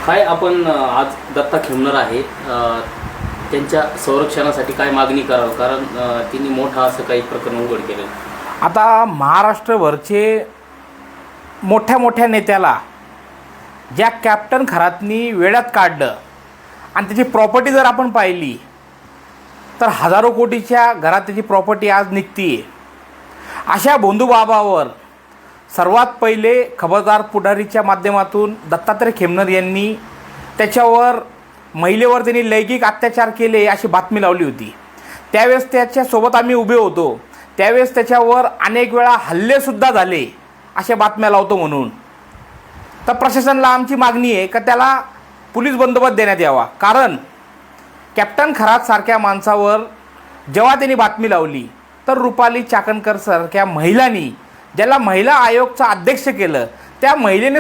काय आपण आज दत्ता खेमनर आहे त्यांच्या संरक्षणासाठी काय मागणी कराल, कारण त्यांनी मोठा असं काही प्रकरण उघड केलं. आता महाराष्ट्रभरचे मोठ्या मोठ्या नेत्याला ज्या कॅप्टन खरातनी वेळात काढलं आणि त्याची प्रॉपर्टी जर आपण पाहिली तर हजारो कोटीच्या घरात त्याची प्रॉपर्टी आज निघती आहे. अशा भोंदूबाबावर सर्वात पहिले खबरदार पुढारीच्या माध्यमातून दत्तात्रय खेमनर यांनी त्याच्यावर महिलेवर त्यांनी लैंगिक अत्याचार केले अशी बातमी लावली होती. त्यावेळेस त्याच्यासोबत आम्ही उभे होतो. त्यावेळेस त्याच्यावर अनेक वेळा हल्लेसुद्धा झाले अशा बातम्या लावतो म्हणून. तर प्रशासनाला आमची मागणी आहे का त्याला पोलीस बंदोबस्त देण्यात यावा, कारण कॅप्टन खरात सारख्या माणसावर जेव्हा त्यांनी बातमी लावली तर रुपाली चाकणकर सारख्या महिलांनी, ज्याला महिला आयोगचं अध्यक्ष केलं, त्या महिलेने